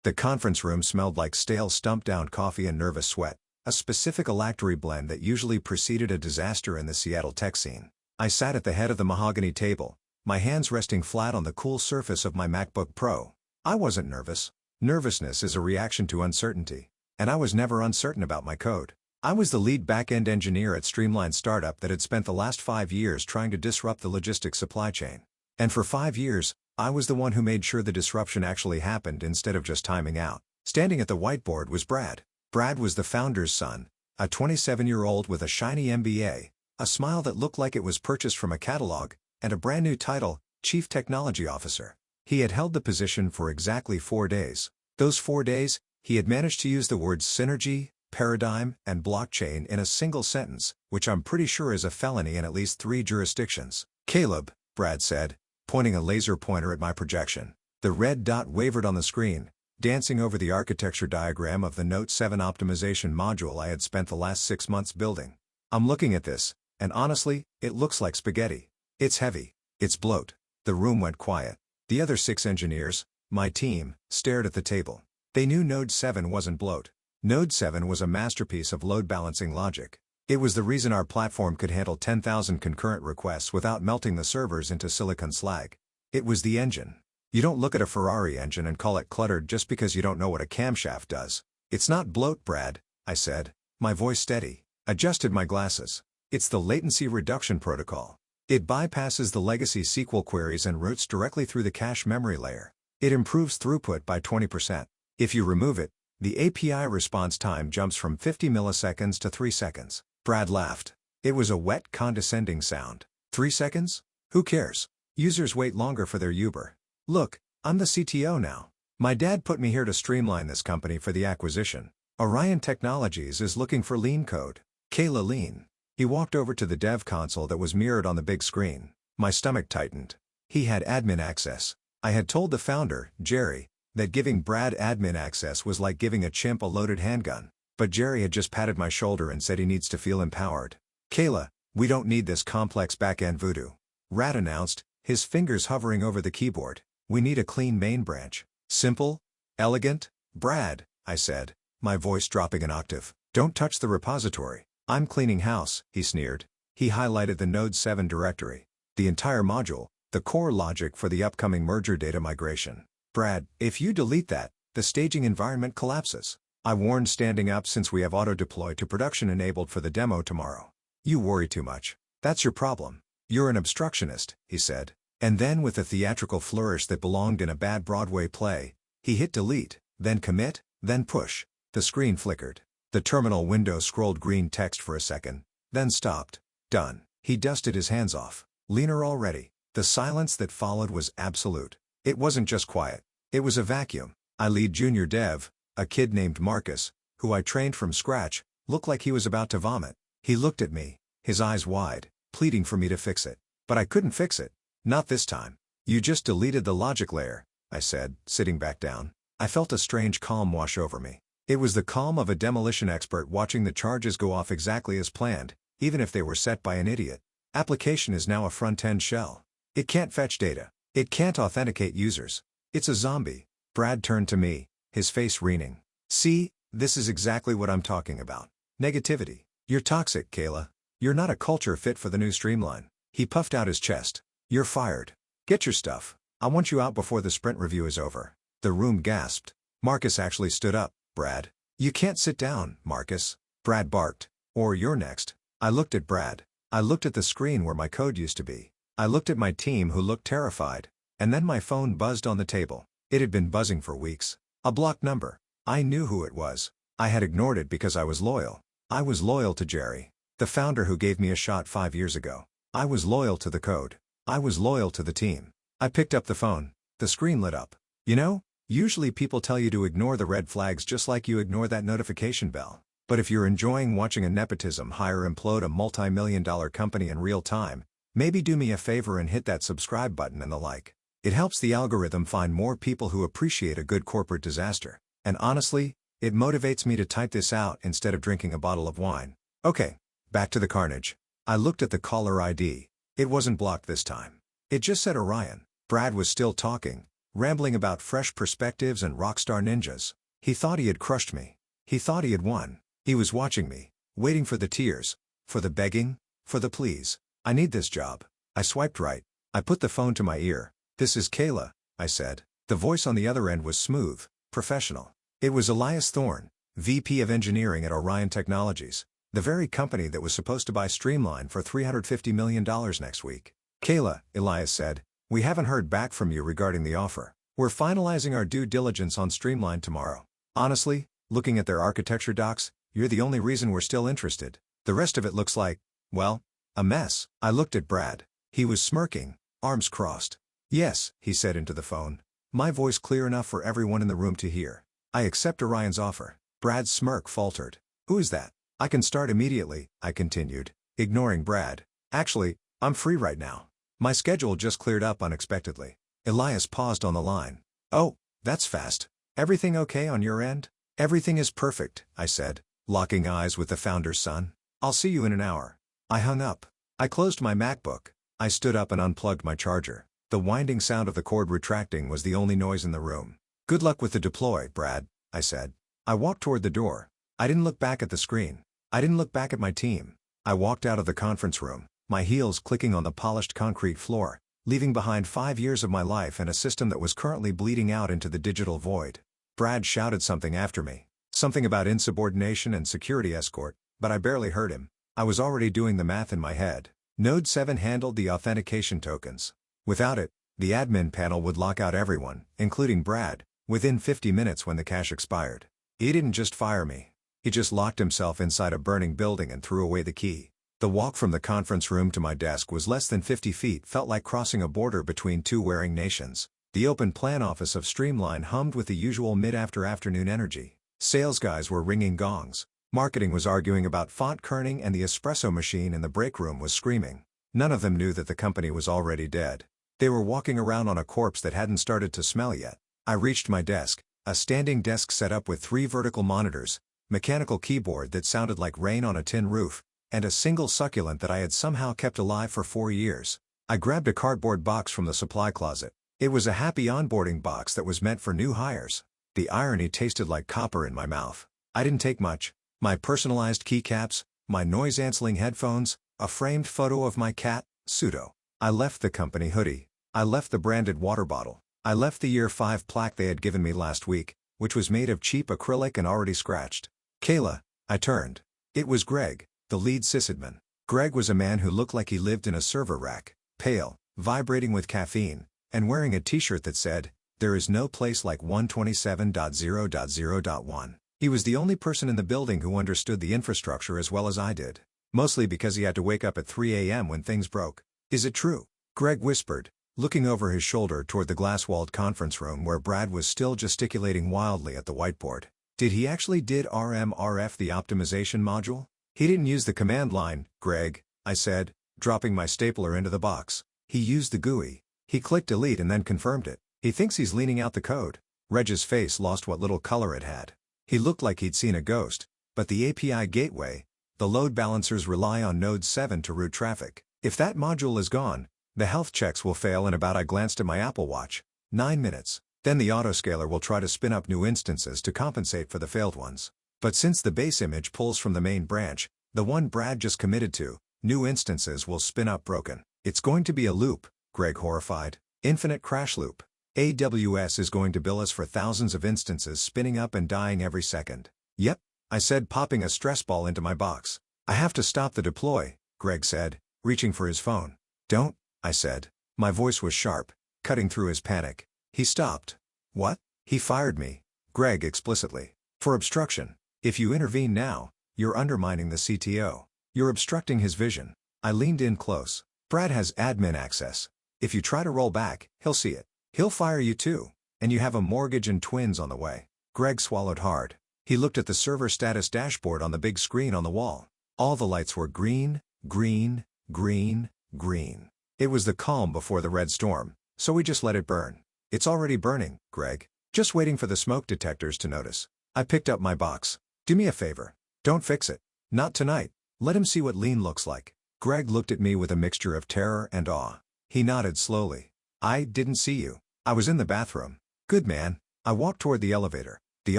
The conference room smelled like stale stumped-down coffee and nervous sweat, a specific olfactory blend that usually preceded a disaster in the Seattle tech scene. I sat at the head of the mahogany table, my hands resting flat on the cool surface of my MacBook Pro. I wasn't nervous. Nervousness is a reaction to uncertainty, and I was never uncertain about my code. I was the lead back-end engineer at Streamline startup that had spent the last 5 years trying to disrupt the logistics supply chain. And for 5 years, I was the one who made sure the disruption actually happened instead of just timing out. Standing at the whiteboard was Brad. Brad was the founder's son, a 27-year-old with a shiny MBA, a smile that looked like it was purchased from a catalog, and a brand new title, Chief Technology Officer. He had held the position for exactly 4 days. Those 4 days, he had managed to use the words synergy, paradigm, and blockchain in a single sentence, which I'm pretty sure is a felony in at least 3 jurisdictions. Caleb, Brad said, pointing a laser pointer at my projection. The red dot wavered on the screen, dancing over the architecture diagram of the Note 7 optimization module I had spent the last 6 months building. I'm looking at this, and honestly, it looks like spaghetti. It's heavy. It's bloat. The room went quiet. The other 6 engineers, my team, stared at the table. They knew Node 7 wasn't bloat. Node 7 was a masterpiece of load-balancing logic. It was the reason our platform could handle 10,000 concurrent requests without melting the servers into silicon slag. It was the engine. You don't look at a Ferrari engine and call it cluttered just because you don't know what a camshaft does. It's not bloat, Brad, I said, my voice steady. Adjusted my glasses. It's the latency reduction protocol. It bypasses the legacy SQL queries and routes directly through the cache memory layer. It improves throughput by 20%. If you remove it, the API response time jumps from 50 milliseconds to 3 seconds. Brad laughed. It was a wet, condescending sound. 3 seconds? Who cares? Users wait longer for their Uber. Look, I'm the CTO now. My dad put me here to streamline this company for the acquisition. ORION Technologies is looking for lean code. Kayla lean. He walked over to the dev console that was mirrored on the big screen. My stomach tightened. He had admin access. I had told the founder, Jerry, that giving Brad admin access was like giving a chimp a loaded handgun. But Jerry had just patted my shoulder and said he needs to feel empowered. Kayla, we don't need this complex back-end voodoo. Rat announced, his fingers hovering over the keyboard. We need a clean main branch. Simple? Elegant? Brad, I said, my voice dropping an octave. Don't touch the repository. I'm cleaning house, he sneered. He highlighted the Node 7 directory. The entire module, the core logic for the upcoming merger data migration. Brad, if you delete that, the staging environment collapses. I warned, standing up, since we have auto-deploy to production enabled for the demo tomorrow. You worry too much. That's your problem. You're an obstructionist, he said. And then, with a theatrical flourish that belonged in a bad Broadway play, he hit delete, then commit, then push. The screen flickered. The terminal window scrolled green text for a second, then stopped. Done. He dusted his hands off. Leaner already. The silence that followed was absolute. It wasn't just quiet. It was a vacuum. I lead junior dev, a kid named Marcus, who I trained from scratch, looked like he was about to vomit. He looked at me, his eyes wide, pleading for me to fix it. But I couldn't fix it. Not this time. You just deleted the logic layer, I said, sitting back down. I felt a strange calm wash over me. It was the calm of a demolition expert watching the charges go off exactly as planned, even if they were set by an idiot. Application is now a front-end shell. It can't fetch data. It can't authenticate users. It's a zombie. Brad turned to me, his face wreathing. See, this is exactly what I'm talking about. Negativity. You're toxic, Kayla. You're not a culture fit for the new Streamline. He puffed out his chest. You're fired. Get your stuff. I want you out before the sprint review is over. The room gasped. Marcus actually stood up. Brad. You can't sit down, Marcus. Brad barked. Or you're next. I looked at Brad. I looked at the screen where my code used to be. I looked at my team, who looked terrified. And then my phone buzzed on the table. It had been buzzing for weeks. A blocked number. I knew who it was. I had ignored it because I was loyal. I was loyal to Jerry, the founder who gave me a shot 5 years ago. I was loyal to the code. I was loyal to the team. I picked up the phone. The screen lit up. You know, usually people tell you to ignore the red flags just like you ignore that notification bell. But if you're enjoying watching a nepotism hire implode a multi-million-dollar company in real time, maybe do me a favor and hit that subscribe button and the like. It helps the algorithm find more people who appreciate a good corporate disaster. And honestly, it motivates me to type this out instead of drinking a bottle of wine. Okay, back to the carnage. I looked at the caller ID. It wasn't blocked this time. It just said Orion. Brad was still talking, rambling about fresh perspectives and rockstar ninjas. He thought he had crushed me. He thought he had won. He was watching me, waiting for the tears, for the begging, for the pleas. I need this job. I swiped right. I put the phone to my ear. This is Kayla, I said. The voice on the other end was smooth, professional. It was Elias Thorne, VP of Engineering at ORION Technologies, the very company that was supposed to buy Streamline for $350 million next week. Kayla, Elias said, we haven't heard back from you regarding the offer. We're finalizing our due diligence on Streamline tomorrow. Honestly, looking at their architecture docs, you're the only reason we're still interested. The rest of it looks like, well, a mess. I looked at Brad. He was smirking, arms crossed. Yes, he said into the phone. My voice clear enough for everyone in the room to hear. I accept Orion's offer. Brad's smirk faltered. Who is that? I can start immediately, I continued, ignoring Brad. Actually, I'm free right now. My schedule just cleared up unexpectedly. Elias paused on the line. Oh, that's fast. Everything okay on your end? Everything is perfect, I said, locking eyes with the founder's son. I'll see you in an hour. I hung up. I closed my MacBook. I stood up and unplugged my charger. The winding sound of the cord retracting was the only noise in the room. Good luck with the deploy, Brad, I said. I walked toward the door. I didn't look back at the screen. I didn't look back at my team. I walked out of the conference room, my heels clicking on the polished concrete floor, leaving behind 5 years of my life and a system that was currently bleeding out into the digital void. Brad shouted something after me. Something about insubordination and security escort, but I barely heard him. I was already doing the math in my head. Node 7 handled the authentication tokens. Without it, the admin panel would lock out everyone, including Brad, within 50 minutes when the cache expired. He didn't just fire me. He just locked himself inside a burning building and threw away the key. The walk from the conference room to my desk was less than 50 feet, felt like crossing a border between two warring nations. The open plan office of Streamline hummed with the usual mid-afternoon energy. Sales guys were ringing gongs. Marketing was arguing about font kerning and the espresso machine in the break room was screaming. None of them knew that the company was already dead. They were walking around on a corpse that hadn't started to smell yet. I reached my desk, a standing desk set up with 3 vertical monitors, mechanical keyboard that sounded like rain on a tin roof, and a single succulent that I had somehow kept alive for 4 years. I grabbed a cardboard box from the supply closet. It was a happy onboarding box that was meant for new hires. The irony tasted like copper in my mouth. I didn't take much. My personalized keycaps, my noise-canceling headphones, a framed photo of my cat, Pseudo. I left the company hoodie. I left the branded water bottle. I left the year 5 plaque they had given me last week, which was made of cheap acrylic and already scratched. Kayla, I turned. It was Greg, the lead sysadmin. Greg was a man who looked like he lived in a server rack, pale, vibrating with caffeine, and wearing a t-shirt that said, "There is no place like 127.0.0.1. He was the only person in the building who understood the infrastructure as well as I did. Mostly because he had to wake up at 3 a.m. when things broke. Is it true? Greg whispered, looking over his shoulder toward the glass-walled conference room where Brad was still gesticulating wildly at the whiteboard. Did he actually did RMRF the optimization module? He didn't use the command line, Greg, I said, dropping my stapler into the box. He used the GUI. He clicked delete and then confirmed it. He thinks he's leaning out the code. Reg's face lost what little color it had. He looked like he'd seen a ghost, but the API gateway, the load balancers rely on Node 7 to route traffic. If that module is gone, the health checks will fail in about I glanced at my Apple Watch. 9 minutes. Then the autoscaler will try to spin up new instances to compensate for the failed ones. But since the base image pulls from the main branch, the one Brad just committed to, new instances will spin up broken. It's going to be a loop, Greg horrified. Infinite crash loop. AWS is going to bill us for thousands of instances spinning up and dying every second. Yep, I said, popping a stress ball into my box. I have to stop the deploy, Greg said, reaching for his phone. Don't, I said. My voice was sharp, cutting through his panic. He stopped. What? He fired me, Greg explicitly. For obstruction. If you intervene now, you're undermining the CTO. You're obstructing his vision. I leaned in close. Brad has admin access. If you try to roll back, he'll see it. He'll fire you too. And you have a mortgage and twins on the way. Greg swallowed hard. He looked at the server status dashboard on the big screen on the wall. All the lights were green, green, green, green. It was the calm before the red storm, so we just let it burn. It's already burning, Greg. Just waiting for the smoke detectors to notice. I picked up my box. Do me a favor. Don't fix it. Not tonight. Let him see what lean looks like. Greg looked at me with a mixture of terror and awe. He nodded slowly. I didn't see you. I was in the bathroom. Good man. I walked toward the elevator. The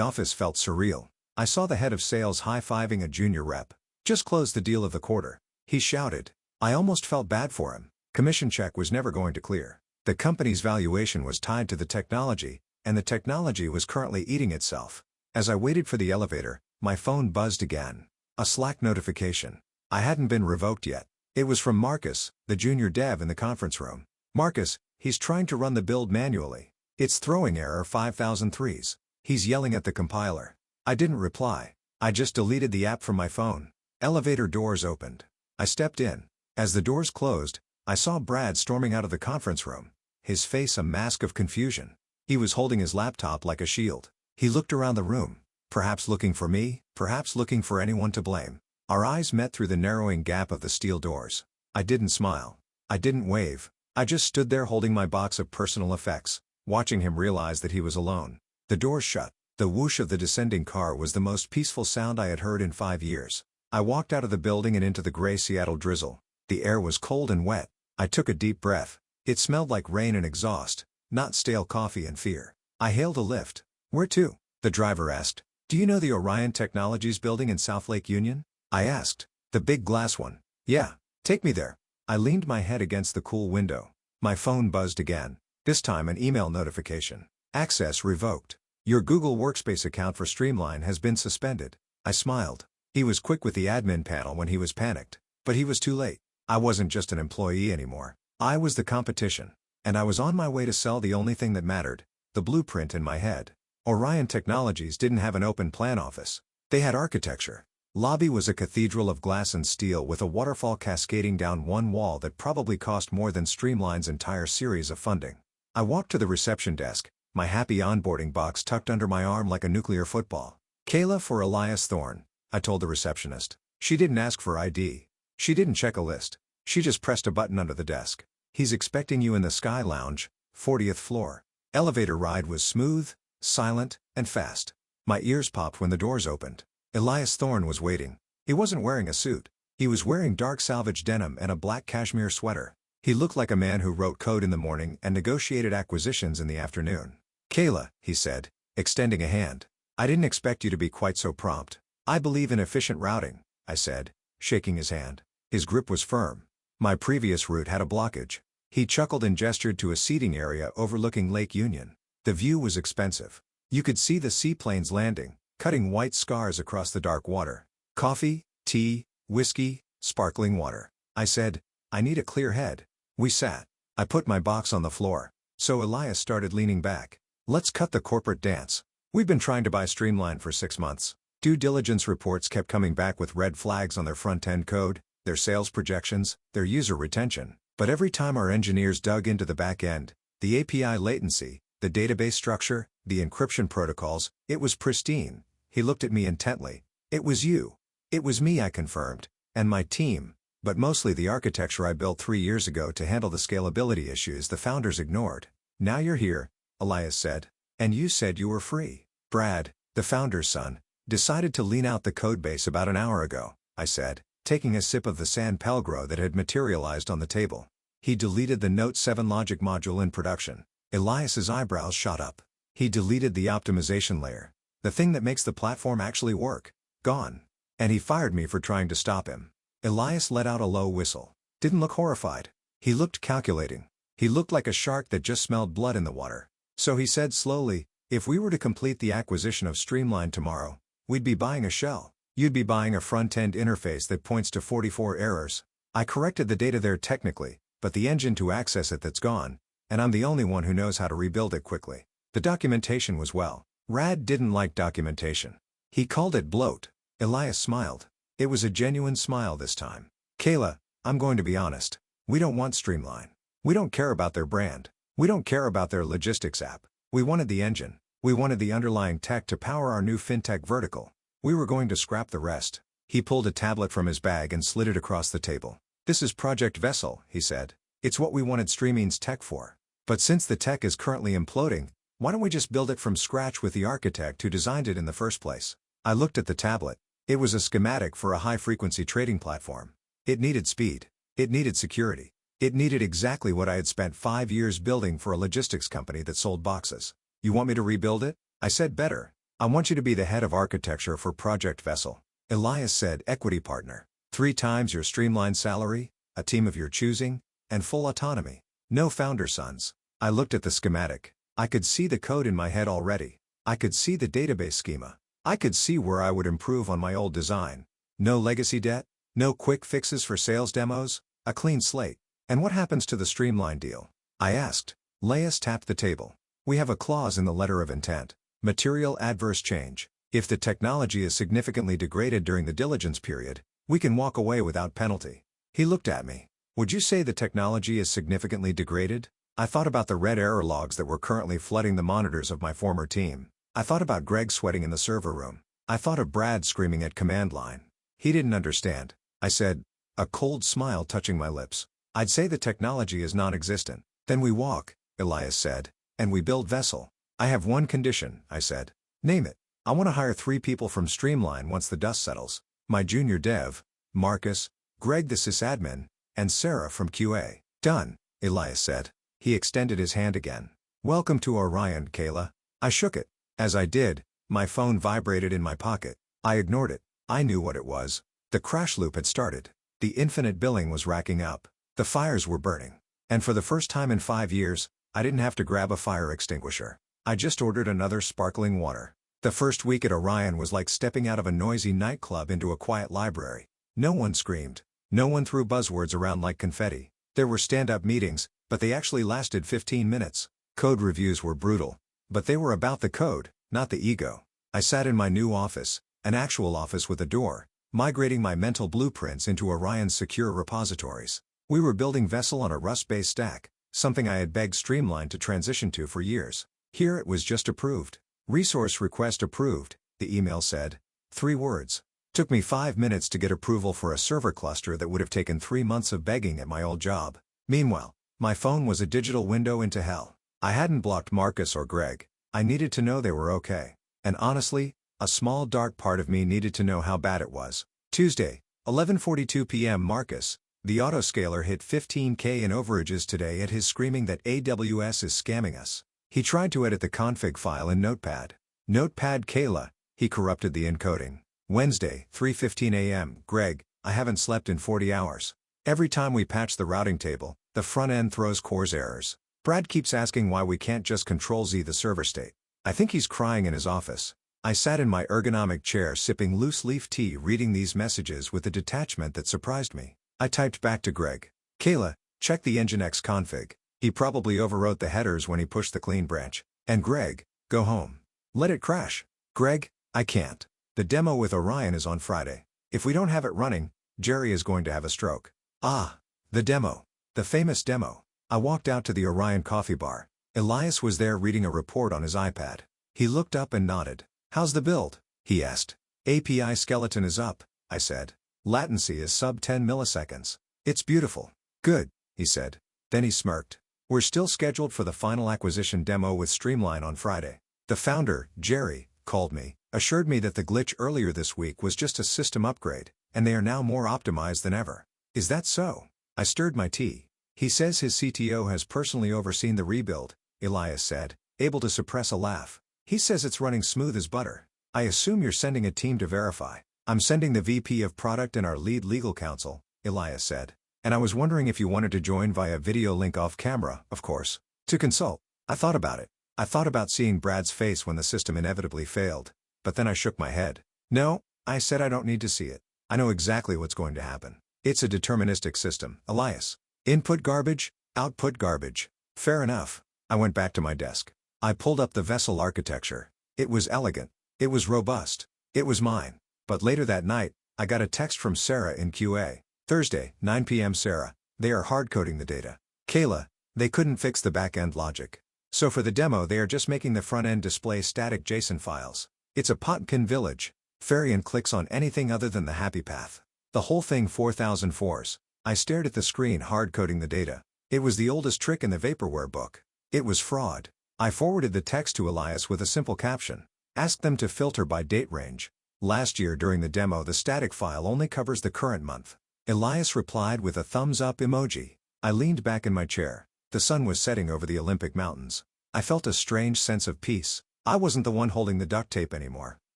office felt surreal. I saw the head of sales high-fiving a junior rep. Just closed the deal of the quarter. He shouted. I almost felt bad for him. Commission check was never going to clear. The company's valuation was tied to the technology, and the technology was currently eating itself. As I waited for the elevator, my phone buzzed again. A Slack notification. I hadn't been revoked yet. It was from Marcus, the junior dev in the conference room. Marcus, he's trying to run the build manually. It's throwing error 5003s. He's yelling at the compiler. I didn't reply. I just deleted the app from my phone. Elevator doors opened. I stepped in. As the doors closed, I saw Brad storming out of the conference room, his face a mask of confusion. He was holding his laptop like a shield. He looked around the room, perhaps looking for me, perhaps looking for anyone to blame. Our eyes met through the narrowing gap of the steel doors. I didn't smile. I didn't wave. I just stood there holding my box of personal effects, watching him realize that he was alone. The doors shut. The whoosh of the descending car was the most peaceful sound I had heard in 5 years. I walked out of the building and into the gray Seattle drizzle. The air was cold and wet. I took a deep breath. It smelled like rain and exhaust, not stale coffee and fear. I hailed a lift. Where to? The driver asked. Do you know the Orion Technologies building in South Lake Union? I asked. The big glass one. Yeah. Take me there. I leaned my head against the cool window. My phone buzzed again. This time an email notification. Access revoked. Your Google Workspace account for Streamline has been suspended. I smiled. He was quick with the admin panel when he was panicked. But he was too late. I wasn't just an employee anymore. I was the competition. And I was on my way to sell the only thing that mattered, the blueprint in my head. Orion Technologies didn't have an open plan office. They had architecture. Lobby was a cathedral of glass and steel with a waterfall cascading down one wall that probably cost more than Streamline's entire series of funding. I walked to the reception desk, my happy onboarding box tucked under my arm like a nuclear football. Kayla for Elias Thorne, I told the receptionist. She didn't ask for ID. She didn't check a list. She just pressed a button under the desk. He's expecting you in the Sky Lounge, 40th floor. Elevator ride was smooth, silent, and fast. My ears popped when the doors opened. Elias Thorne was waiting. He wasn't wearing a suit. He was wearing dark salvage denim and a black cashmere sweater. He looked like a man who wrote code in the morning and negotiated acquisitions in the afternoon. Kayla, he said, extending a hand. I didn't expect you to be quite so prompt. I believe in efficient routing, I said, shaking his hand. His grip was firm. My previous route had a blockage. He chuckled and gestured to a seating area overlooking Lake Union. The view was expensive. You could see the seaplanes landing, cutting white scars across the dark water. Coffee, tea, whiskey, sparkling water. I said, I need a clear head. We sat. I put my box on the floor. So Elias started leaning back. Let's cut the corporate dance. We've been trying to buy Streamline for 6 months. Due diligence reports kept coming back with red flags on their front-end code, their sales projections, their user retention. But every time our engineers dug into the back end, the API latency, the database structure, the encryption protocols, it was pristine. He looked at me intently. It was you. It was me, I confirmed. And my team. But mostly the architecture I built 3 years ago to handle the scalability issues the founders ignored. Now you're here, Elias said. And you said you were free. Brad, the founder's son, decided to lean out the codebase about an hour ago, I said, taking a sip of the San Pellegrino that had materialized on the table. He deleted the Note 7 logic module in production. Elias's eyebrows shot up. He deleted the optimization layer. The thing that makes the platform actually work. Gone. And he fired me for trying to stop him. Elias let out a low whistle. Didn't look horrified. He looked calculating. He looked like a shark that just smelled blood in the water. So he said slowly, if we were to complete the acquisition of Streamline tomorrow, we'd be buying a shell. You'd be buying a front-end interface that points to 44 errors. I corrected the data there technically, but the engine to access it that's gone, and I'm the only one who knows how to rebuild it quickly. The documentation was well. Rad didn't like documentation. He called it bloat. Elias smiled. It was a genuine smile this time. Kayla, I'm going to be honest. We don't want Streamline. We don't care about their brand. We don't care about their logistics app. We wanted the engine. We wanted the underlying tech to power our new fintech vertical. We were going to scrap the rest. He pulled a tablet from his bag and slid it across the table. This is Project Vessel, he said. It's what we wanted Streamline's tech for. But since the tech is currently imploding, why don't we just build it from scratch with the architect who designed it in the first place? I looked at the tablet. It was a schematic for a high-frequency trading platform. It needed speed. It needed security. It needed exactly what I had spent 5 years building for a logistics company that sold boxes. You want me to rebuild it? I said better. I want you to be the head of architecture for Project Vessel. Elias said equity partner. 3 times your streamlined salary, a team of your choosing, and full autonomy. No founder sons. I looked at the schematic. I could see the code in my head already. I could see the database schema. I could see where I would improve on my old design. No legacy debt, no quick fixes for sales demos, a clean slate. And what happens to the streamline deal? I asked. Elias tapped the table. We have a clause in the letter of intent. Material adverse change. If the technology is significantly degraded during the diligence period, we can walk away without penalty. He looked at me. Would you say the technology is significantly degraded? I thought about the red error logs that were currently flooding the monitors of my former team. I thought about Greg sweating in the server room. I thought of Brad screaming at command line. He didn't understand. I said, a cold smile touching my lips. I'd say the technology is non-existent. Then we walk, Elias said, and we build Vessel. I have one condition, I said. Name it. I want to hire 3 people from Streamline once the dust settles. My junior dev, Marcus, Greg the sysadmin, and Sarah from QA. Done, Elias said. He extended his hand again. Welcome to Orion, Kayla. I shook it. As I did, my phone vibrated in my pocket. I ignored it. I knew what it was. The crash loop had started. The infinite billing was racking up. The fires were burning. And for the first time in 5 years, I didn't have to grab a fire extinguisher. I just ordered another sparkling water. The first week at Orion was like stepping out of a noisy nightclub into a quiet library. No one screamed. No one threw buzzwords around like confetti. There were stand-up meetings, but they actually lasted 15 minutes. Code reviews were brutal, but they were about the code, not the ego. I sat in my new office, an actual office with a door, migrating my mental blueprints into Orion's secure repositories. We were building Vessel on a Rust-based stack, something I had begged Streamline to transition to for years. Here it was just approved. Resource request approved, the email said. 3 words. Took me 5 minutes to get approval for a server cluster that would have taken 3 months of begging at my old job. Meanwhile, my phone was a digital window into hell. I hadn't blocked Marcus or Greg. I needed to know they were okay. And honestly, a small dark part of me needed to know how bad it was. Tuesday, 11:42 p.m. Marcus, the autoscaler hit 15K in overages today at his screaming that AWS is scamming us. He tried to edit the config file in Notepad. Notepad Kayla, he corrupted the encoding. Wednesday, 3:15 a.m. Greg, I haven't slept in 40 hours. Every time we patch the routing table, the front end throws CORS errors. Brad keeps asking why we can't just Control-Z the server state. I think he's crying in his office. I sat in my ergonomic chair sipping loose-leaf tea reading these messages with a detachment that surprised me. I typed back to Greg. Kayla, check the Nginx config. He probably overwrote the headers when he pushed the clean branch. And Greg, go home. Let it crash. Greg, I can't. The demo with Orion is on Friday. If we don't have it running, Jerry is going to have a stroke. Ah, the demo. The famous demo. I walked out to the Orion coffee bar. Elias was there reading a report on his iPad. He looked up and nodded. How's the build? He asked. API skeleton is up, I said. Latency is sub 10 milliseconds. It's beautiful. Good, he said. Then he smirked. We're still scheduled for the final acquisition demo with Streamline on Friday. The founder, Jerry, called me, assured me that the glitch earlier this week was just a system upgrade, and they are now more optimized than ever. Is that so? I stirred my tea. He says his CTO has personally overseen the rebuild, Elias said, able to suppress a laugh. He says it's running smooth as butter. I assume you're sending a team to verify. I'm sending the VP of product and our lead legal counsel, Elias said. And I was wondering if you wanted to join via video link off camera, of course, to consult. I thought about it. I thought about seeing Brad's face when the system inevitably failed. But then I shook my head. No, I said I don't need to see it. I know exactly what's going to happen. It's a deterministic system, Elias. Input garbage, output garbage. Fair enough. I went back to my desk. I pulled up the Vessel architecture. It was elegant. It was robust. It was mine. But later that night, I got a text from Sarah in QA. Thursday, 9 p.m. Sarah, they are hard-coding the data. Kayla, they couldn't fix the back-end logic. So for the demo they are just making the front-end display static JSON files. It's a Potkin village. Farian clicks on anything other than the happy path. The whole thing 4004s. I stared at the screen hard-coding the data. It was the oldest trick in the vaporware book. It was fraud. I forwarded the text to Elias with a simple caption. Ask them to filter by date range. Last year during the demo the static file only covers the current month. Elias replied with a thumbs up emoji. I leaned back in my chair. The sun was setting over the Olympic Mountains. I felt a strange sense of peace. I wasn't the one holding the duct tape anymore.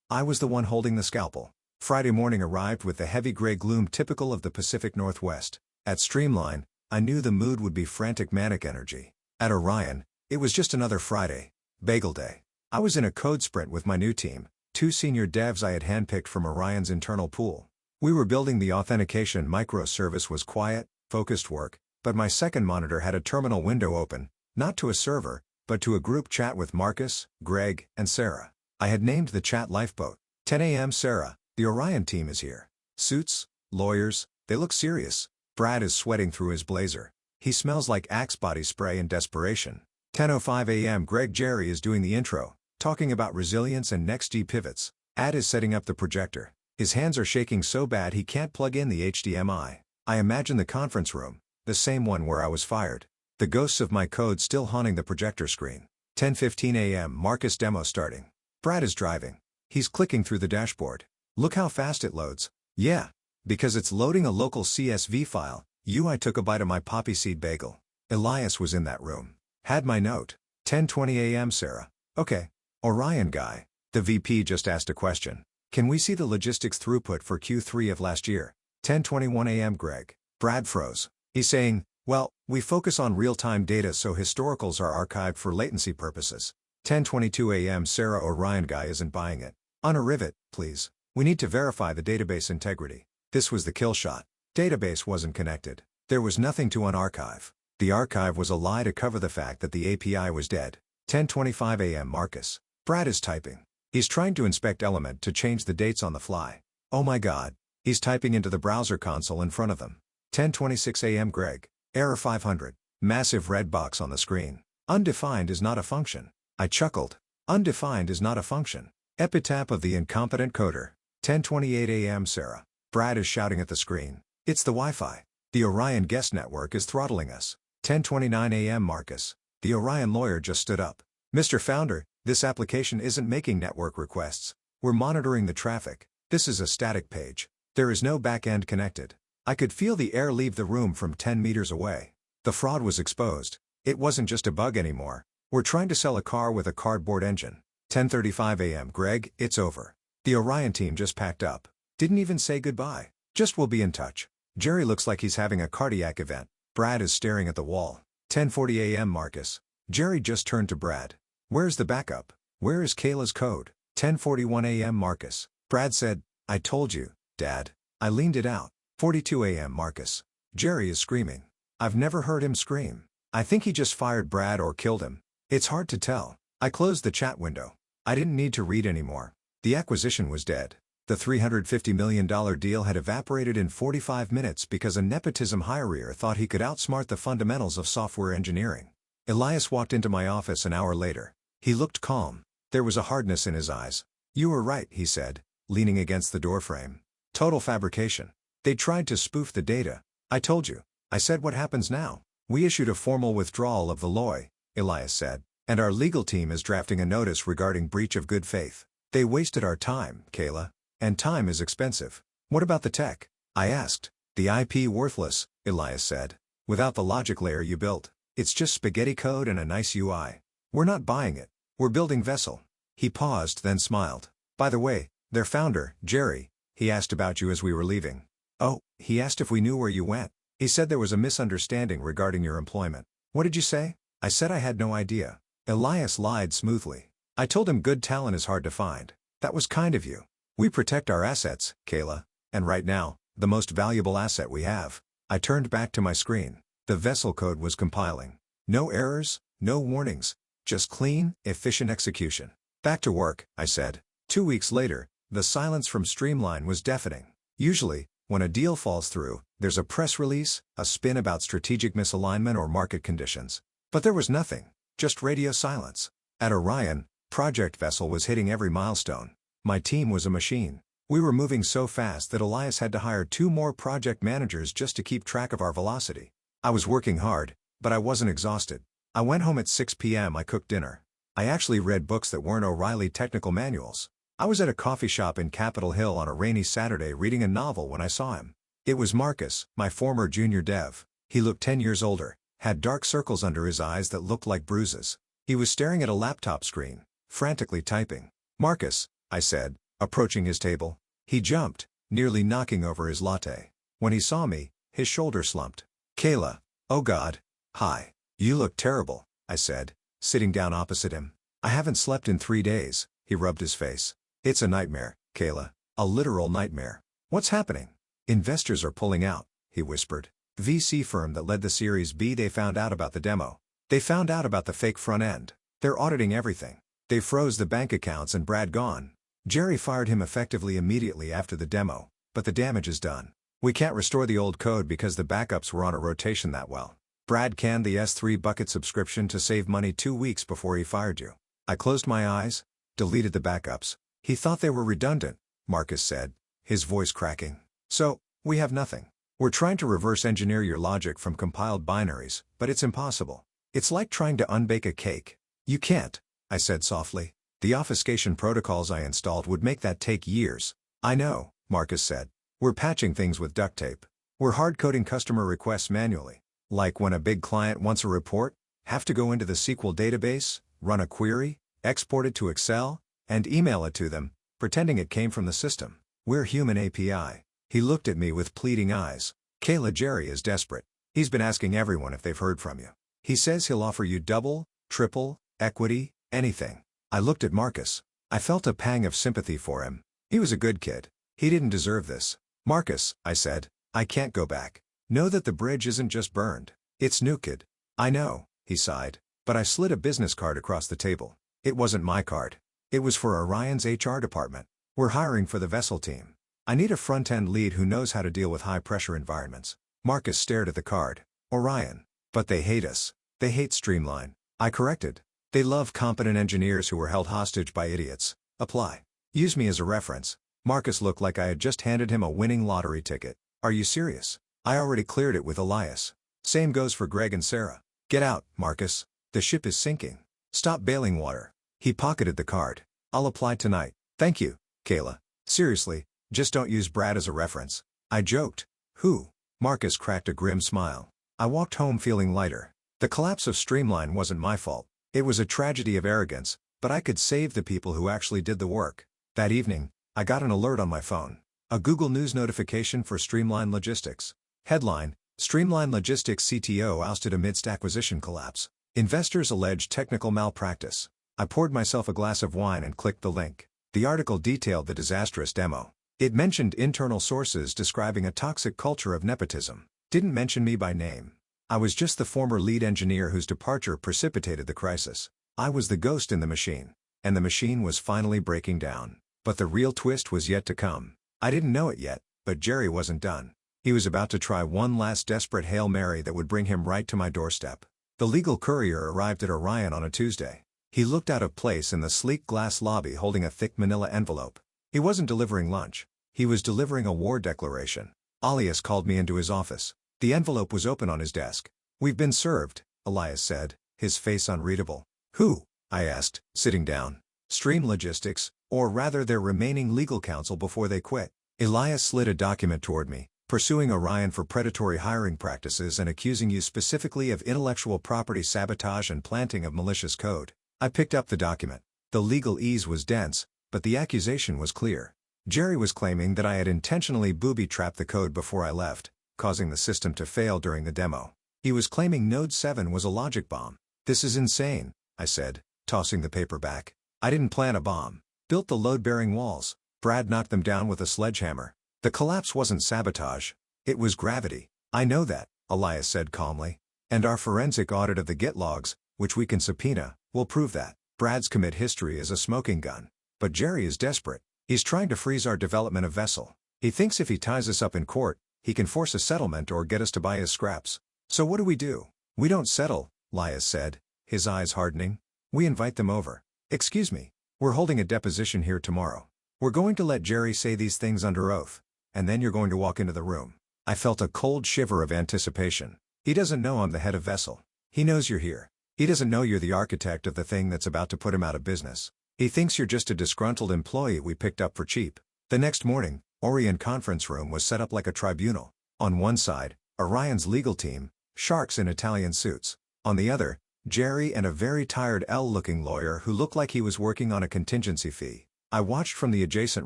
I was the one holding the scalpel. Friday morning arrived with the heavy gray gloom typical of the Pacific Northwest. At Streamline, I knew the mood would be frantic manic energy. At Orion, it was just another Friday. Bagel day. I was in a code sprint with my new team, 2 senior devs I had handpicked from Orion's internal pool. We were building the authentication microservice. Was quiet, focused work, but my second monitor had a terminal window open, not to a server, but to a group chat with Marcus, Greg, and Sarah. I had named the chat Lifeboat. 10 a.m. Sarah, the Orion team is here. Suits, lawyers, they look serious. Brad is sweating through his blazer. He smells like Axe body spray and desperation. 10:05 a.m. Greg Jerry is doing the intro, talking about resilience and next-G pivots. Ad is setting up the projector. His hands are shaking so bad he can't plug in the HDMI. I imagine the conference room, the same one where I was fired. The ghosts of my code still haunting the projector screen. 10:15 a.m. Marcus demo starting. Brad is driving. He's clicking through the dashboard. Look how fast it loads. Yeah, because it's loading a local CSV file. I took a bite of my poppy seed bagel. Elias was in that room. Had my note. 10:20 a.m. Sarah. Okay. Orion guy. The VP just asked a question. Can we see the logistics throughput for Q3 of last year? 10:21 a.m. Greg. Brad froze. He's saying, well, we focus on real-time data so historicals are archived for latency purposes. 10:22 a.m. Sarah. Orion guy isn't buying it. On a rivet, please. We need to verify the database integrity. This was the kill shot. Database wasn't connected. There was nothing to unarchive. The archive was a lie to cover the fact that the API was dead. 10:25 a.m. Marcus. Brad is typing. He's trying to inspect Element to change the dates on the fly. Oh my god. He's typing into the browser console in front of them. 10:26 a.m. Greg. Error 500. Massive red box on the screen. Undefined is not a function. I chuckled. Undefined is not a function. Epitaph of the incompetent coder. 10:28 a.m. Sarah. Brad is shouting at the screen. It's the Wi-Fi. The Orion guest network is throttling us. 10:29 a.m. Marcus. The Orion lawyer just stood up. Mr. Founder, this application isn't making network requests. We're monitoring the traffic. This is a static page. There is no back-end connected. I could feel the air leave the room from 10 meters away. The fraud was exposed. It wasn't just a bug anymore. We're trying to sell a car with a cardboard engine. 10:35 a.m. Greg, it's over. The Orion team just packed up. Didn't even say goodbye. Just we'll be in touch. Jerry looks like he's having a cardiac event. Brad is staring at the wall. 10:40 a.m. Marcus. Jerry just turned to Brad. Where's the backup? Where is Kayla's code? 10:41 a.m. Marcus. Brad said, I told you, Dad. I leaned it out. 42 a.m. Marcus. Jerry is screaming. I've never heard him scream. I think he just fired Brad or killed him. It's hard to tell. I closed the chat window. I didn't need to read anymore. The acquisition was dead. The $350 million deal had evaporated in 45 minutes because a nepotism hirer thought he could outsmart the fundamentals of software engineering. Elias walked into my office an hour later. He looked calm. There was a hardness in his eyes. You were right, he said, leaning against the doorframe. Total fabrication. They tried to spoof the data. I told you. I said, what happens now? We issued a formal withdrawal of the LOI, Elias said, and our legal team is drafting a notice regarding breach of good faith. They wasted our time, Kayla. And time is expensive. What about the tech? I asked. The IP worthless, Elias said. Without the logic layer you built, it's just spaghetti code and a nice UI. We're not buying it. We're building Vessel. He paused, then smiled. By the way, their founder, Jerry, he asked about you as we were leaving. Oh, he asked if we knew where you went. He said there was a misunderstanding regarding your employment. What did you say? I said I had no idea. Elias lied smoothly. I told him good talent is hard to find. That was kind of you. We protect our assets, Kayla, and right now, the most valuable asset we have. I turned back to my screen. The Vessel code was compiling. No errors, no warnings, just clean, efficient execution. Back to work, I said. 2 weeks later, the silence from Streamline was deafening. Usually, when a deal falls through, there's a press release, a spin about strategic misalignment or market conditions. But there was nothing, just radio silence. At Orion, Project Vessel was hitting every milestone. My team was a machine. We were moving so fast that Elias had to hire 2 more project managers just to keep track of our velocity. I was working hard, but I wasn't exhausted. I went home at 6 p.m. I cooked dinner. I actually read books that weren't O'Reilly technical manuals. I was at a coffee shop in Capitol Hill on a rainy Saturday reading a novel when I saw him. It was Marcus, my former junior dev. He looked 10 years older, had dark circles under his eyes that looked like bruises. He was staring at a laptop screen, frantically typing. "Marcus," I said, approaching his table. He jumped, nearly knocking over his latte. When he saw me, his shoulder slumped. "Kayla, oh God. Hi. You look terrible," I said, sitting down opposite him. "I haven't slept in 3 days," he rubbed his face. "It's a nightmare, Kayla. A literal nightmare." "What's happening?" "Investors are pulling out," he whispered. "VC firm that led the Series B, they found out about the demo. They found out about the fake front end. They're auditing everything. They froze the bank accounts and Brad gone. Jerry fired him effectively immediately after the demo, but the damage is done. We can't restore the old code because the backups were on a rotation that well. Brad canned the S3 bucket subscription to save money 2 weeks before he fired you." I closed my eyes, deleted the backups. "He thought they were redundant," Marcus said, his voice cracking. "So, we have nothing. We're trying to reverse engineer your logic from compiled binaries, but it's impossible. It's like trying to unbake a cake." "You can't," I said softly. "The obfuscation protocols I installed would make that take years." "I know," Marcus said. "We're patching things with duct tape. We're hard-coding customer requests manually. Like when a big client wants a report, have to go into the SQL database, run a query, export it to Excel, and email it to them, pretending it came from the system. We're human API." He looked at me with pleading eyes. "Kayla, Jerry is desperate. He's been asking everyone if they've heard from you. He says he'll offer you double, triple, equity, anything." I looked at Marcus. I felt a pang of sympathy for him. He was a good kid. He didn't deserve this. "Marcus," I said, "I can't go back. Know that the bridge isn't just burned. It's nuked." "I know," he sighed, but I slid a business card across the table. It wasn't my card. It was for Orion's HR department. "We're hiring for the vessel team. I need a front-end lead who knows how to deal with high-pressure environments." Marcus stared at the card. "Orion. But they hate us. They hate Streamline." I corrected. "They love competent engineers who were held hostage by idiots. Apply. Use me as a reference." Marcus looked like I had just handed him a winning lottery ticket. "Are you serious? I already cleared it with Elias. Same goes for Greg and Sarah." "Get out, Marcus. The ship is sinking. Stop bailing water." He pocketed the card. "I'll apply tonight." "Thank you, Kayla. Seriously, just don't use Brad as a reference." I joked. "Who?" Marcus cracked a grim smile. I walked home feeling lighter. The collapse of Streamline wasn't my fault. It was a tragedy of arrogance, but I could save the people who actually did the work. That evening, I got an alert on my phone. A Google News notification for Streamline Logistics. Headline: Streamline Logistics CTO ousted amidst acquisition collapse. Investors allege technical malpractice. I poured myself a glass of wine and clicked the link. The article detailed the disastrous demo. It mentioned internal sources describing a toxic culture of nepotism. Didn't mention me by name. I was just the former lead engineer whose departure precipitated the crisis. I was the ghost in the machine. And the machine was finally breaking down. But the real twist was yet to come. I didn't know it yet, but Jerry wasn't done. He was about to try one last desperate Hail Mary that would bring him right to my doorstep. The legal courier arrived at Orion on a Tuesday. He looked out of place in the sleek glass lobby holding a thick manila envelope. He wasn't delivering lunch. He was delivering a war declaration. Elias called me into his office. The envelope was open on his desk. "We've been served," Elias said, his face unreadable. "Who?" I asked, sitting down. "Stream Logistics, or rather their remaining legal counsel before they quit." Elias slid a document toward me, "Pursuing Orion for predatory hiring practices and accusing you specifically of intellectual property sabotage and planting of malicious code." I picked up the document. The legalese was dense, but the accusation was clear. Jerry was claiming that I had intentionally booby-trapped the code before I left, causing the system to fail during the demo. He was claiming Node 7 was a logic bomb. "This is insane," I said, tossing the paper back. "I didn't plant a bomb. Built the load-bearing walls. Brad knocked them down with a sledgehammer. The collapse wasn't sabotage. It was gravity." "I know that," Elias said calmly. "And our forensic audit of the Git logs, which we can subpoena, will prove that. Brad's commit history is a smoking gun. But Jerry is desperate. He's trying to freeze our development of Vessel. He thinks if he ties us up in court, he can force a settlement or get us to buy his scraps. So what do? "We don't settle," Elias said, his eyes hardening. "We invite them over." "Excuse me. We're holding a deposition here tomorrow. We're going to let Jerry say these things under oath, and then you're going to walk into the room." I felt a cold shiver of anticipation. "He doesn't know I'm the head of Vessel. He knows you're here. He doesn't know you're the architect of the thing that's about to put him out of business. He thinks you're just a disgruntled employee we picked up for cheap." The next morning, Orion conference room was set up like a tribunal. On one side, Orion's legal team, sharks in Italian suits. On the other, Jerry and a very tired L-looking lawyer who looked like he was working on a contingency fee. I watched from the adjacent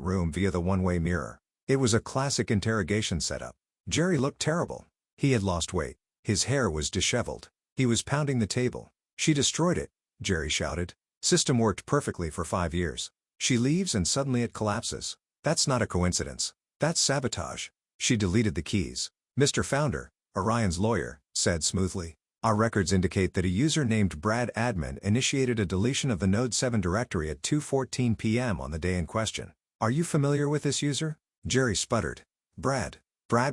room via the one-way mirror. It was a classic interrogation setup. Jerry looked terrible. He had lost weight. His hair was disheveled. He was pounding the table. "She destroyed it," Jerry shouted. "System worked perfectly for 5 years. She leaves and suddenly it collapses. That's not a coincidence. That's sabotage. She deleted the keys." Mr. Founder, Orion's lawyer, said smoothly, "Our records indicate that a user named Brad Admin initiated a deletion of the Node 7 directory at 2:14 p.m. on the day in question. Are you familiar with this user?" Jerry sputtered. Brad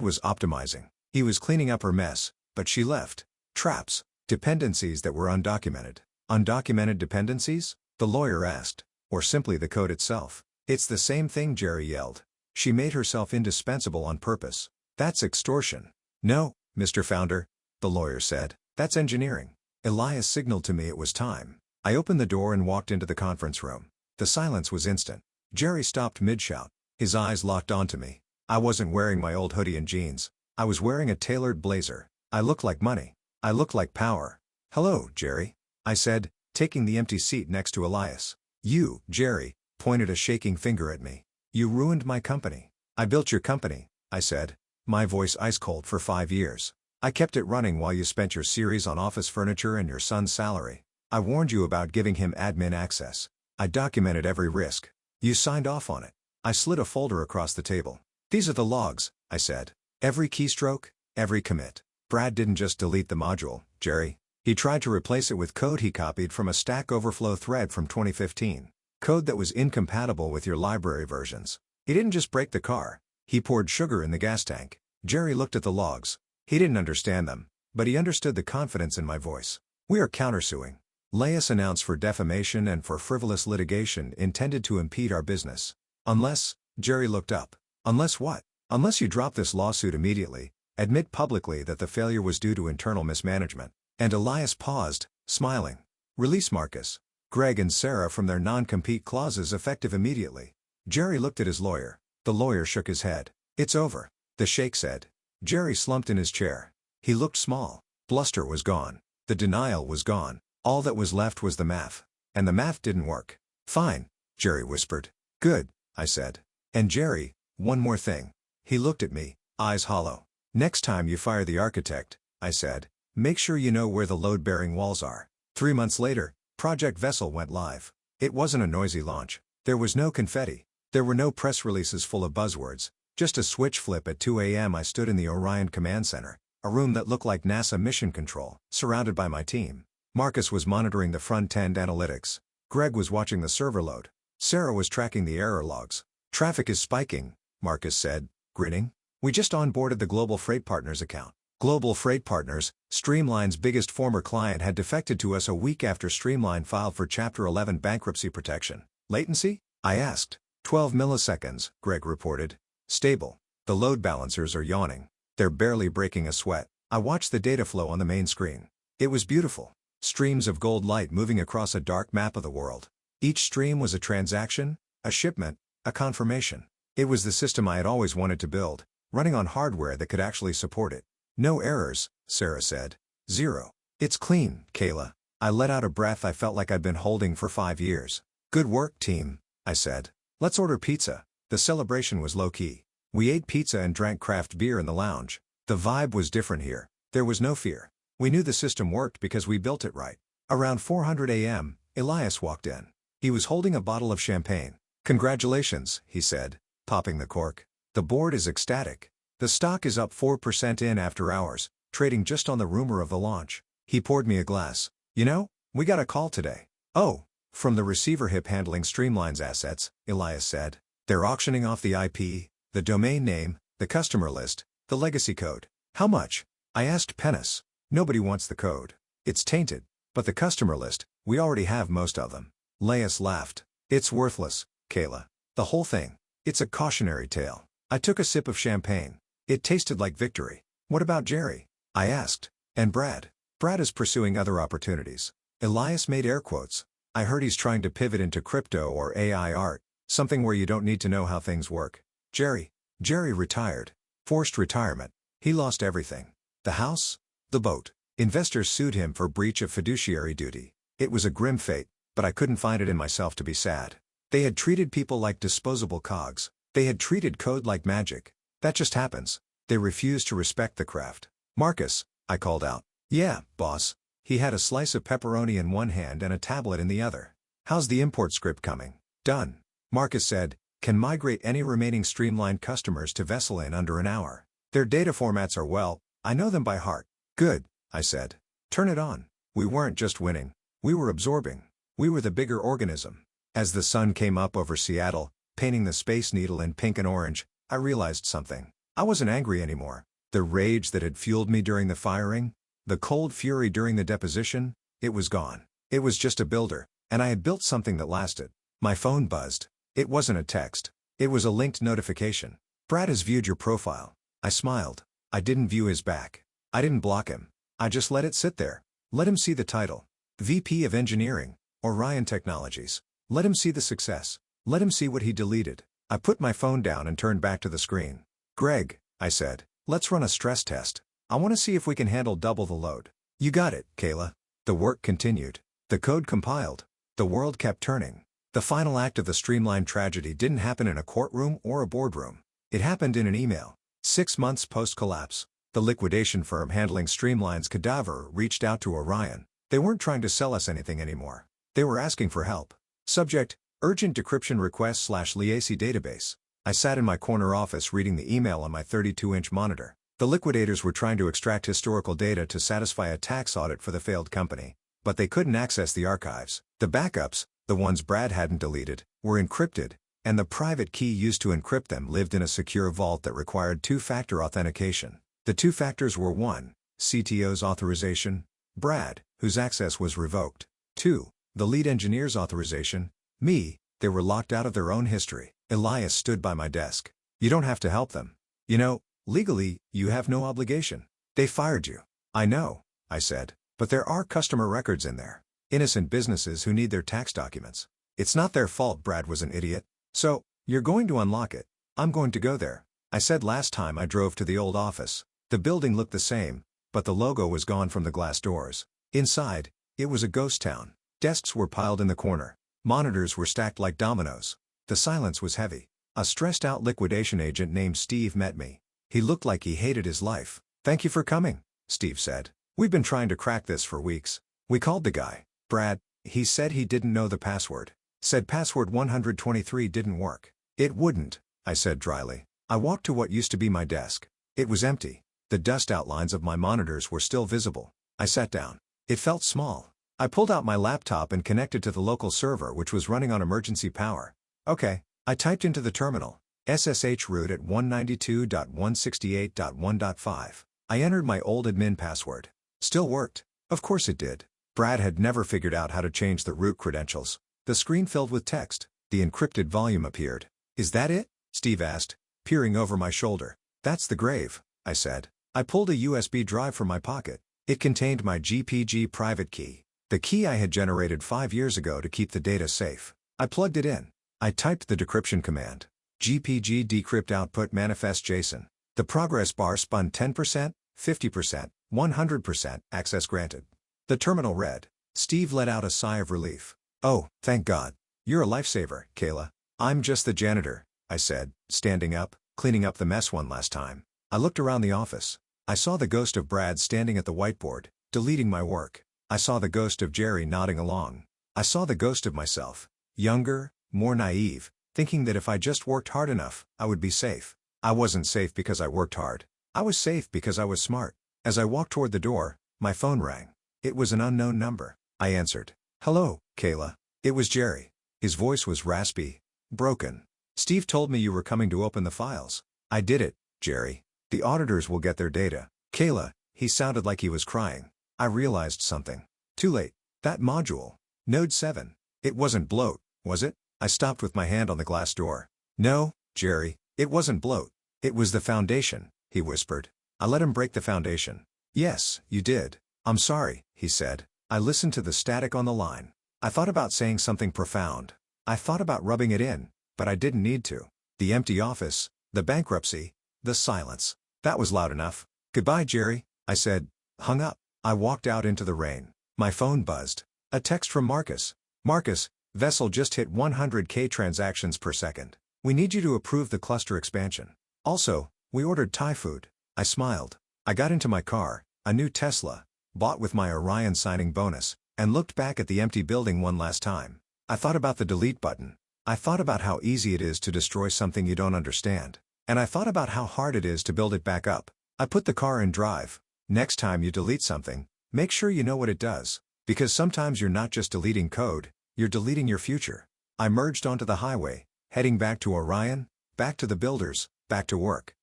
was optimizing. He was cleaning up her mess, but she left traps, dependencies that were undocumented. Undocumented dependencies? The lawyer asked. Or simply the code itself? "It's the same thing," Jerry yelled. "She made herself indispensable on purpose. That's extortion." "No, Mr. Founder," the lawyer said. "That's engineering." Elias signaled to me it was time. I opened the door and walked into the conference room. The silence was instant. Jerry stopped mid-shout. His eyes locked onto me. I wasn't wearing my old hoodie and jeans. I was wearing a tailored blazer. I looked like money. I looked like power. "Hello, Jerry," I said, taking the empty seat next to Elias. "You," Jerry pointed a shaking finger at me. "You ruined my company." "I built your company," I said, my voice ice cold. "For 5 years. I kept it running while you spent your series on office furniture and your son's salary. I warned you about giving him admin access. I documented every risk. You signed off on it." I slid a folder across the table. "These are the logs," I said. "Every keystroke, every commit." "Brad didn't just delete the module, Jerry. He tried to replace it with code he copied from a Stack Overflow thread from 2015. Code that was incompatible with your library versions. He didn't just break the car. He poured sugar in the gas tank." Jerry looked at the logs. He didn't understand them, but he understood the confidence in my voice. "We are countersuing. Elias announced for defamation and for frivolous litigation intended to impede our business. Unless," Jerry looked up. "Unless what?" "Unless you drop this lawsuit immediately, admit publicly that the failure was due to internal mismanagement." And Elias paused, smiling. "Release Marcus, Greg and Sarah from their non-compete clauses effective immediately." Jerry looked at his lawyer. The lawyer shook his head. "It's over," the sheikh said. Jerry slumped in his chair. He looked small. Bluster was gone. The denial was gone. All that was left was the math. And the math didn't work. "Fine," Jerry whispered. "Good," I said. "And Jerry, one more thing." He looked at me, eyes hollow. "Next time you fire the architect," I said, "make sure you know where the load-bearing walls are." 3 months later, Project Vessel went live. It wasn't a noisy launch. There was no confetti. There were no press releases full of buzzwords. Just a switch flip at 2 a.m. I stood in the Orion Command Center, a room that looked like NASA Mission Control, surrounded by my team. Marcus was monitoring the front-end analytics. Greg was watching the server load. Sarah was tracking the error logs. "Traffic is spiking," Marcus said, grinning. "We just onboarded the Global Freight Partners account." Global Freight Partners, Streamline's biggest former client, had defected to us a week after Streamline filed for Chapter 11 bankruptcy protection. "Latency?" I asked. 12 milliseconds, Greg reported. "Stable. The load balancers are yawning. They're barely breaking a sweat." I watched the data flow on the main screen. It was beautiful. Streams of gold light moving across a dark map of the world. Each stream was a transaction, a shipment, a confirmation. It was the system I had always wanted to build, running on hardware that could actually support it. "No errors," Sarah said. "Zero. It's clean, Kayla." I let out a breath I felt like I'd been holding for 5 years. "Good work, team," I said. "Let's order pizza." The celebration was low-key. We ate pizza and drank craft beer in the lounge. The vibe was different here. There was no fear. We knew the system worked because we built it right. Around 4:00 a.m., Elias walked in. He was holding a bottle of champagne. "Congratulations," he said, popping the cork. "The board is ecstatic. The stock is up 4% in after hours, trading just on the rumor of the launch." He poured me a glass. "You know, we got a call today." "Oh, from the receiver hip handling Streamline's assets," Elias said. "They're auctioning off the IP, the domain name, the customer list, the legacy code." "How much?" I asked Pennis. "Nobody wants the code. It's tainted. But the customer list, we already have most of them." Elias laughed. "It's worthless, Kayla. The whole thing. It's a cautionary tale." I took a sip of champagne. It tasted like victory. "What about Jerry?" I asked. "And Brad?" "Brad is pursuing other opportunities." Elias made air quotes. "I heard he's trying to pivot into crypto or AI art, something where you don't need to know how things work." Jerry retired. Forced retirement. He lost everything. The house, The boat. Investors sued him for breach of fiduciary duty. It was a grim fate, but I couldn't find it in myself to be sad. They had treated people like disposable cogs. They had treated code like magic. That just happens. They refused to respect the craft. Marcus, I called out. Yeah, boss. He had a slice of pepperoni in one hand and a tablet in the other. How's the import script coming? Done. Marcus said, can migrate any remaining streamlined customers to Vessel in under an hour. Their data formats are well, I know them by heart. Good, I said. Turn it on. We weren't just winning. We were absorbing. We were the bigger organism. As the sun came up over Seattle, painting the Space Needle in pink and orange, I realized something. I wasn't angry anymore. The rage that had fueled me during the firing, the cold fury during the deposition, it was gone. It was just a builder, and I had built something that lasted. My phone buzzed. It wasn't a text. It was a linked notification. Brad has viewed your profile. I smiled. I didn't view his back. I didn't block him. I just let it sit there. Let him see the title. VP of Engineering, ORION Technologies. Let him see the success. Let him see what he deleted. I put my phone down and turned back to the screen. Greg, I said, let's run a stress test. I want to see if we can handle double the load. You got it, Kayla. The work continued. The code compiled. The world kept turning. The final act of the streamlined tragedy didn't happen in a courtroom or a boardroom. It happened in an email. 6 months post-collapse, the liquidation firm handling Streamline's cadaver reached out to Orion. They weren't trying to sell us anything anymore. They were asking for help. Subject, urgent decryption request/Liaisi database. I sat in my corner office reading the email on my 32-inch monitor. The liquidators were trying to extract historical data to satisfy a tax audit for the failed company, but they couldn't access the archives. The backups, the ones Brad hadn't deleted, were encrypted, and the private key used to encrypt them lived in a secure vault that required two-factor authentication. The two factors were 1. CTO's authorization, Brad, whose access was revoked. 2. The lead engineer's authorization, me. They were locked out of their own history. Elias stood by my desk. You don't have to help them. You know, legally, you have no obligation. They fired you. I know, I said, but there are customer records in there. Innocent businesses who need their tax documents. It's not their fault Brad was an idiot. So, you're going to unlock it. I'm going to go there. I said last time I drove to the old office. The building looked the same, but the logo was gone from the glass doors. Inside, it was a ghost town. Desks were piled in the corner. Monitors were stacked like dominoes. The silence was heavy. A stressed-out liquidation agent named Steve met me. He looked like he hated his life. Thank you for coming, Steve said. We've been trying to crack this for weeks. We called the guy. Brad, he said he didn't know the password. Said password 123 didn't work. It wouldn't, I said dryly. I walked to what used to be my desk. It was empty. The dust outlines of my monitors were still visible. I sat down. It felt small. I pulled out my laptop and connected to the local server which was running on emergency power. Okay, I typed into the terminal, SSH root at 192.168.1.5. I entered my old admin password. Still worked. Of course it did. Brad had never figured out how to change the root credentials. The screen filled with text. The encrypted volume appeared. Is that it? Steve asked, peering over my shoulder. That's the grave, I said. I pulled a USB drive from my pocket. It contained my GPG private key. The key I had generated 5 years ago to keep the data safe. I plugged it in. I typed the decryption command. GPG decrypt output manifest JSON. The progress bar spun 10%, 50%, 100%, access granted. The terminal read. Steve let out a sigh of relief. Oh, thank God. You're a lifesaver, Kayla. I'm just the janitor, I said, standing up, cleaning up the mess one last time. I looked around the office. I saw the ghost of Brad standing at the whiteboard, deleting my work. I saw the ghost of Jerry nodding along. I saw the ghost of myself. Younger, more naive, thinking that if I just worked hard enough, I would be safe. I wasn't safe because I worked hard. I was safe because I was smart. As I walked toward the door, my phone rang. It was an unknown number. I answered. Hello, Kayla. It was Jerry. His voice was raspy, broken. Steve told me you were coming to open the files. I did it, Jerry. The auditors will get their data. Kayla, he sounded like he was crying. I realized something. Too late. That module. Node 7. It wasn't bloat, was it? I stopped with my hand on the glass door. No, Jerry, it wasn't bloat. It was the foundation, he whispered. I let him break the foundation. Yes, you did. I'm sorry, he said. I listened to the static on the line. I thought about saying something profound. I thought about rubbing it in, but I didn't need to. The empty office, the bankruptcy, the silence. That was loud enough. Goodbye, Jerry, I said, Hung up. I walked out into the rain. My phone buzzed. A text from Marcus. Marcus, vessel just hit 100K transactions per second. We need you to approve the cluster expansion. Also, we ordered Thai food. I smiled. I got into my car, a new Tesla, bought with my Orion signing bonus, and looked back at the empty building one last time. I thought about the delete button. I thought about how easy it is to destroy something you don't understand. And I thought about how hard it is to build it back up. I put the car in drive. Next time you delete something, make sure you know what it does. Because sometimes you're not just deleting code, you're deleting your future. I merged onto the highway, heading back to Orion, back to the builders, back to work.